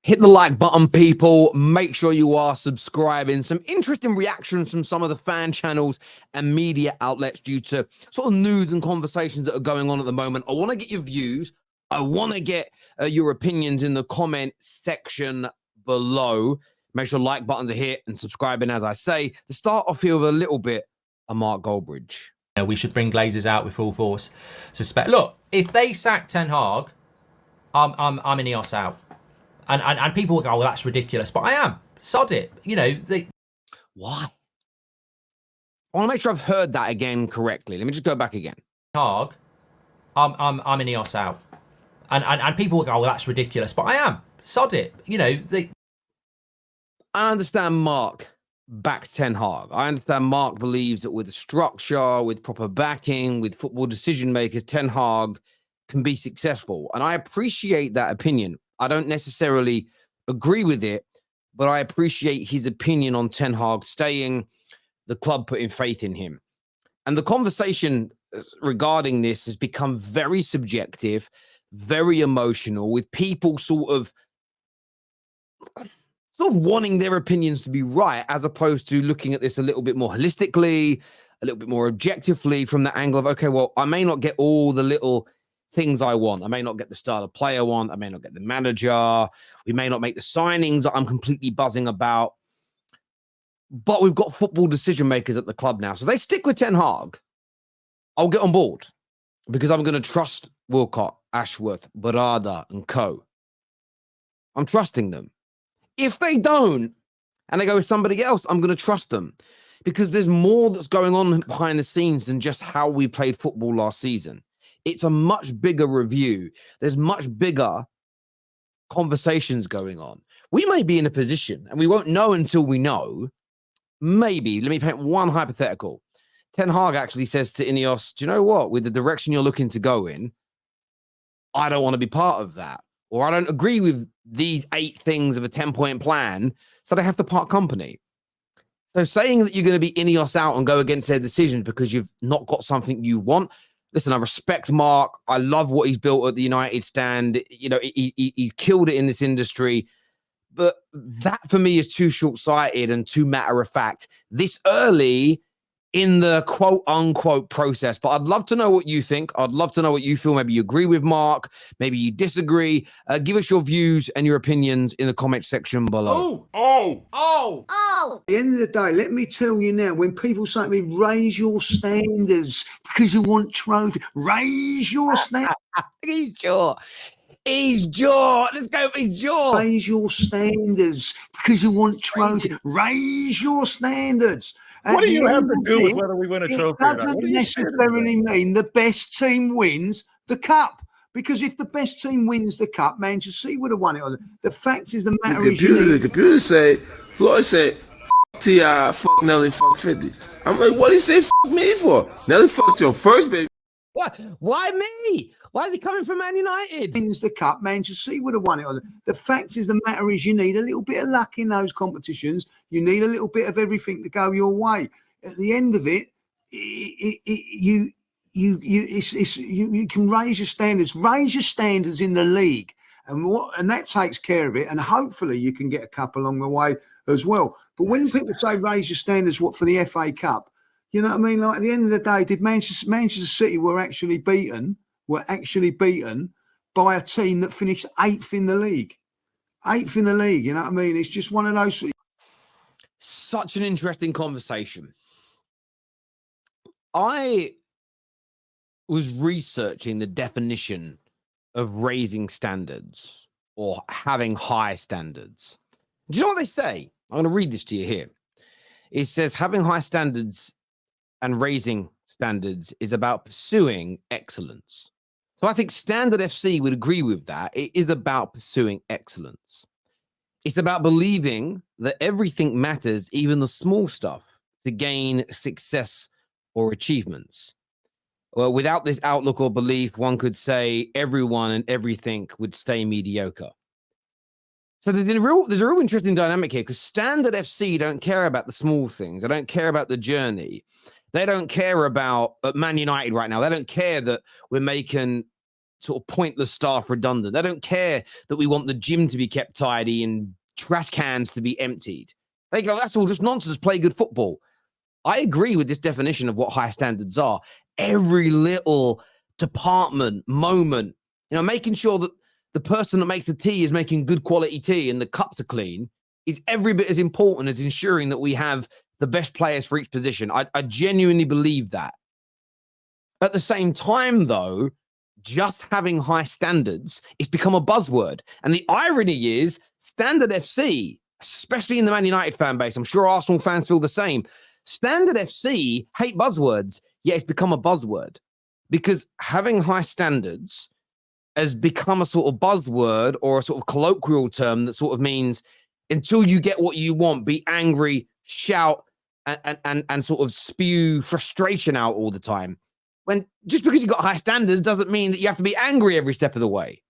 Hit the like button, people. Make sure you are subscribing. Some interesting reactions from some of the fan channels and media outlets due to sort of news and conversations that are going on at the moment. I want to get your views. I want to get your opinions in the comment section below. Make sure like buttons are hit and subscribing, as I say. To start off here with a little bit of Mark Goldbridge. We should bring Glazers out with full force. Look, if they sack Ten Hag, I'm in EOS out. And people will go, oh, that's ridiculous. But I am. Sod it. You know, Why? I want to make sure I've heard that again correctly. Let me just go back again. Hag, I'm in EOS out. And people will go, oh, that's ridiculous. But I am. Sod it. You know, I understand Mark backs Ten Hag. I understand Mark believes that with structure, with proper backing, with football decision makers, Ten Hag can be successful. And I appreciate that opinion. I don't necessarily agree with it, but I appreciate his opinion on Ten Hag staying, the club putting faith in him. And the conversation regarding this has become very subjective, very emotional, with people sort of wanting their opinions to be right, as opposed to looking at this a little bit more holistically, a little bit more objectively from the angle of, okay, well, I may not get all the little things I want. I may not get the style of player I want. I may not get the manager. We may not make the signings that I'm completely buzzing about. But we've got football decision makers at the club now. So they stick with Ten Hag. I'll get on board because I'm going to trust Wilcott, Ashworth, Barada, and co. I'm trusting them. If they don't, and they go with somebody else, I'm going to trust them because there's more that's going on behind the scenes than just how we played football last season. It's a much bigger review. There's much bigger conversations going on. We may be in a position, and we won't know until we know. Maybe, let me paint one hypothetical. Ten Hag actually says to Ineos, do you know what? With the direction you're looking to go in, I don't want to be part of that. Or I don't agree with these 8 things of a 10-point plan, so they have to part company. So saying that you're going to be Ineos out and go against their decisions because you've not got something you want, listen, I respect Mark. I love what he's built at the United stand. You know, he's killed it in this industry. But that, for me, is too short-sighted and too matter-of-fact this early in the quote-unquote process. But I'd love to know what you think. I'd love to know what you feel. Maybe you agree with Mark. Maybe you disagree. Give us your views and your opinions in the comment section below. At the end of the day, let me tell you now, when people say to me, raise your standards because you want trophy, raise your standards. He's jaw. He's jaw. Let's go with his jaw. Raise your standards because you want trophy. Raise your standards. What do you have to do with whether we win a trophy or not? It What doesn't are you necessarily mean the best team wins the cup. Because if the best team wins the cup, Manchester City would have won it. The fact is, the matter is, the computer said, Floyd said, "F T.I., fuck Nelly, fuck 50." I'm like, what did he say f me for? Nelly fucked your first baby. What? Why me? Why is he coming from Man United? Wins the cup, Manchester City would have won it. The fact is, the matter is, you need a little bit of luck in those competitions. You need a little bit of everything to go your way. At the end of it, you can raise your standards. Raise your standards in the league, and that takes care of it. And hopefully, you can get a cup along the way as well. But when people say raise your standards, what for the FA Cup? You know what I mean? Like at the end of the day, did Manchester City were actually beaten by a team that finished 8th in the league. 8th in the league, you know what I mean? It's just one of those. Such an interesting conversation. I was researching the definition of raising standards or having high standards. Do you know what they say? I'm going to read this to you here. It says having high standards and raising standards is about pursuing excellence. So I think Standard FC would agree with that. It is about pursuing excellence. It's about believing that everything matters, even the small stuff, to gain success or achievements. Well, without this outlook or belief, one could say everyone and everything would stay mediocre. So there's a real interesting dynamic here because Standard FC don't care about the small things. They don't care about the journey. They don't care about Man United right now. They don't care that we're making sort of pointless staff redundant. They don't care that we want the gym to be kept tidy and trash cans to be emptied. They go, that's all just nonsense. Play good football. I agree with this definition of what high standards are. Every little department, moment, making sure that the person that makes the tea is making good quality tea and the cups are clean is every bit as important as ensuring that we have the best players for each position. I genuinely believe that. At the same time, though, just having high standards, it's become a buzzword. And the irony is, Standard FC, especially in the Man United fan base, I'm sure Arsenal fans feel the same. Standard FC hate buzzwords, yet it's become a buzzword because having high standards has become a sort of buzzword or a sort of colloquial term that sort of means until you get what you want, be angry, shout, and sort of spew frustration out all the time. When just because you've got high standards doesn't mean that you have to be angry every step of the way.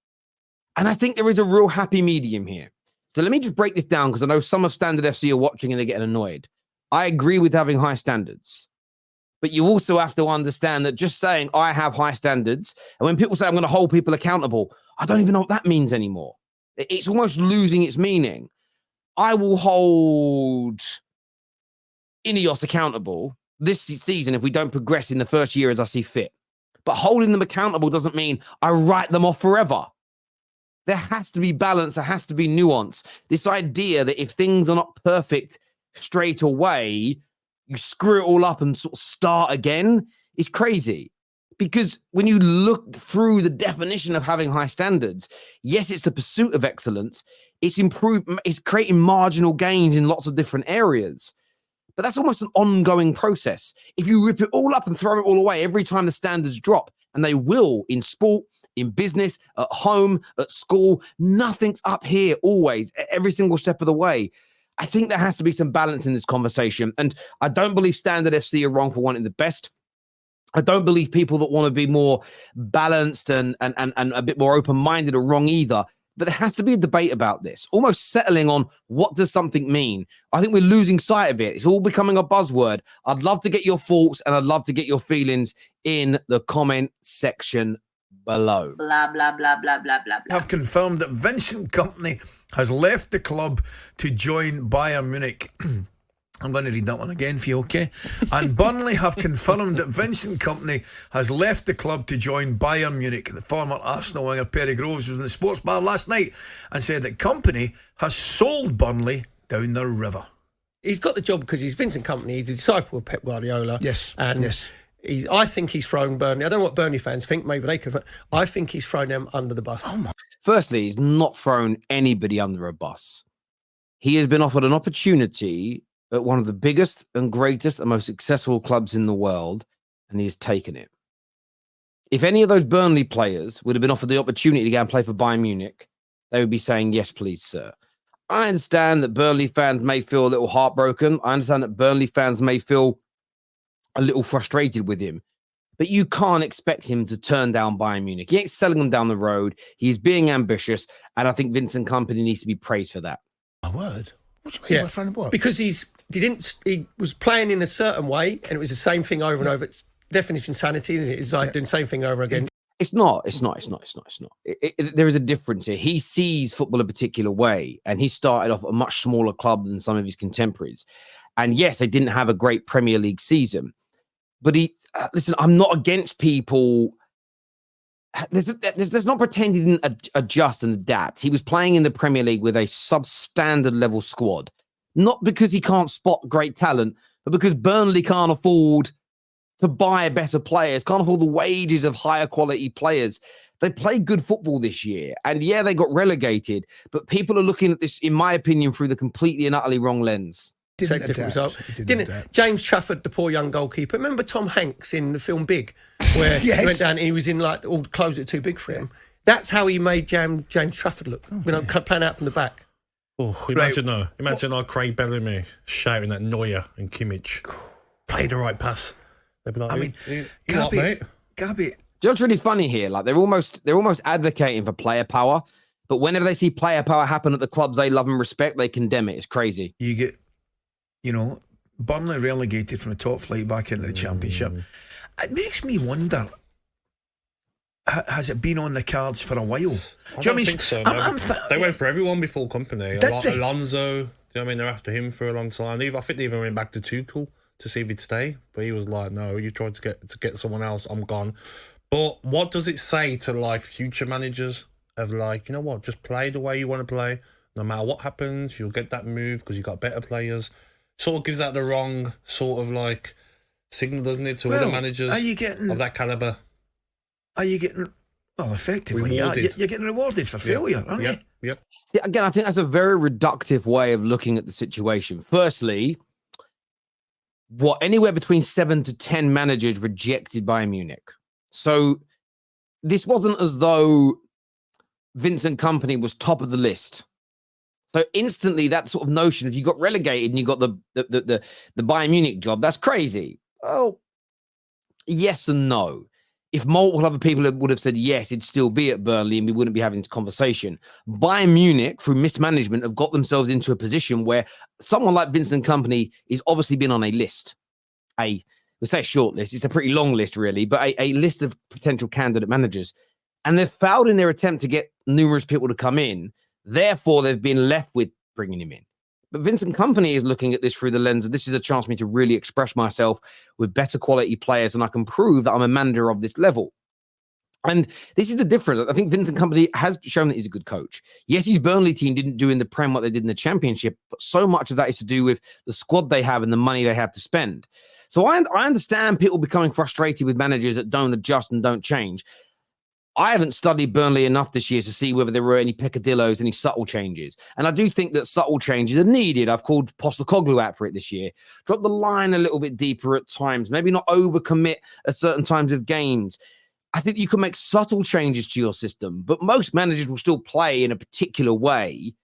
And I think there is a real happy medium here. So let me just break this down because I know some of Standard FC are watching and they're getting annoyed. I agree with having high standards, but you also have to understand that just saying I have high standards, and when people say I'm going to hold people accountable, I don't even know what that means anymore. It's almost losing its meaning. I will hold Ineos accountable this season if we don't progress in the first year as I see fit. But holding them accountable doesn't mean I write them off forever. There has to be balance. There has to be nuance. This idea that if things are not perfect straight away, you screw it all up and sort of start again is crazy. Because when you look through the definition of having high standards, yes, it's the pursuit of excellence. It's creating marginal gains in lots of different areas. But that's almost an ongoing process. If you rip it all up and throw it all away every time the standards drop, and they will in sport, in business, at home, at school, nothing's up here always, every single step of the way. I think there has to be some balance in this conversation. And I don't believe Standard FC are wrong for wanting the best. I don't believe people that want to be more balanced and a bit more open-minded are wrong either. But there has to be a debate about this, almost settling on what does something mean. I think we're losing sight of it. It's all becoming a buzzword. I'd love to get your thoughts and I'd love to get your feelings in the comment section below. Blah, blah, blah, blah, blah, blah, blah. Have confirmed that Vincent Kompany has left the club to join Bayern Munich. I'm going to read that one again for you, okay? And Burnley have confirmed that Vincent Kompany has left the club to join Bayern Munich. The former Arsenal winger Perry Groves was in the sports bar last night and said that Kompany has sold Burnley down the river. He's got the job because he's Vincent Kompany. He's a disciple of Pep Guardiola. Yes, and yes. I think he's thrown Burnley. I don't know what Burnley fans think. Maybe they could. I think he's thrown them under the bus. Oh my. Firstly, he's not thrown anybody under a bus. He has been offered an opportunity at one of the biggest and greatest and most successful clubs in the world, and he has taken it. If any of those Burnley players would have been offered the opportunity to go and play for Bayern Munich, they would be saying, yes, please, sir. I understand that Burnley fans may feel a little heartbroken. I understand that Burnley fans may feel a little frustrated with him. But you can't expect him to turn down Bayern Munich. He ain't selling them down the road. He's being ambitious, and I think Vincent Kompany needs to be praised for that. My word. What do you mean by friend of what? Because he was playing in a certain way, and it was the same thing over and over. It's definition sanity, isn't it? It's like doing the same thing over again. It's not. There is a difference here. He sees football a particular way, and he started off a much smaller club than some of his contemporaries. And yes, they didn't have a great Premier League season, but listen, I'm not against people. There's not pretend he didn't adjust and adapt. He was playing in the Premier League with a substandard level squad, not because he can't spot great talent, but because Burnley can't afford to buy better players, can't afford the wages of higher quality players. They played good football this year, and yeah, they got relegated, but people are looking at this, in my opinion, through the completely and utterly wrong lens. Different result. Didn't James Trafford, the poor young goalkeeper? Remember Tom Hanks in the film Big, where he went down and he was in like all the clothes that are too big for him. That's how he made James Trafford look. Playing out from the back. Oh, imagine our Craig Bellamy shouting at Neuer and Kimmich. Play the right pass. They'd be like, Gabby. Do you know what's really funny here? Like they're almost advocating for player power, but whenever they see player power happen at the clubs they love and respect, they condemn it. It's crazy. You get, Burnley relegated from the top flight back into the Championship. It makes me wonder, has it been on the cards for a while? I don't think so. No. They went for everyone before Kompany. Alonso, do you know what I mean? They're after him for a long time. I think they even went back to Tuchel to see if he'd stay, but he was like, "No, you tried to get someone else. I'm gone." But what does it say to like future managers of like, you know what, just play the way you want to play. No matter what happens, you'll get that move because you've got better players. Sort of gives that the wrong sort of like signal, doesn't it, to other managers of that caliber? Are you getting, well, effectively, you're getting rewarded for failure, aren't you? Yep. Yeah, again, I think that's a very reductive way of looking at the situation. Firstly, anywhere between 7 to 10 managers rejected Bayern Munich. So this wasn't as though Vincent Kompany was top of the list. So instantly, that sort of notion, if you got relegated and you got the Bayern Munich job, that's crazy. Oh, yes and no. If multiple other people would have said yes, it'd still be at Burnley and we wouldn't be having this conversation. Bayern Munich, through mismanagement, have got themselves into a position where someone like Vincent Kompany is obviously been on a list. We say a short list. It's a pretty long list, really, but a list of potential candidate managers. And they've failed in their attempt to get numerous people to come in. Therefore, they've been left with bringing him in. But Vincent Kompany is looking at this through the lens of this is a chance for me to really express myself with better quality players, and I can prove that I'm a manager of this level. And this is the difference. I think Vincent Kompany has shown that he's a good coach. Yes, his Burnley team didn't do in the Prem what they did in the Championship, but so much of that is to do with the squad they have and the money they have to spend. So I understand people becoming frustrated with managers that don't adjust and don't change. I haven't studied Burnley enough this year to see whether there were any peccadillos, any subtle changes. And I do think that subtle changes are needed. I've called Postecoglou out for it this year. Drop the line a little bit deeper at times. Maybe not overcommit at certain times of games. I think you can make subtle changes to your system, but most managers will still play in a particular way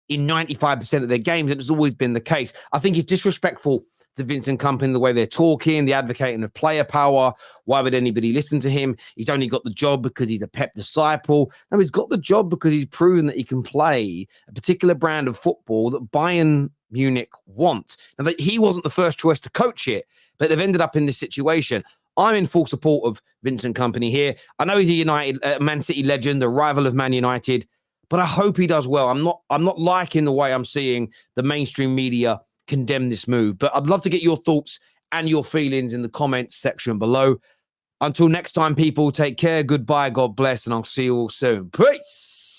in 95% of their games, and it's always been the case. I think it's disrespectful to Vincent Kompany, the way they're talking, the advocating of player power. Why would anybody listen to him? He's only got the job because he's a Pep disciple. No, he's got the job because he's proven that he can play a particular brand of football that Bayern Munich want. Now, that he wasn't the first choice to coach it, but they've ended up in this situation. I'm in full support of Vincent Kompany here. I know he's a Man City legend, a rival of Man United, but I hope he does well. I'm not liking the way I'm seeing the mainstream media condemn this move, but I'd love to get your thoughts and your feelings in the comments section below. Until next time, people, take care, goodbye, God bless, and I'll see you all soon. Peace.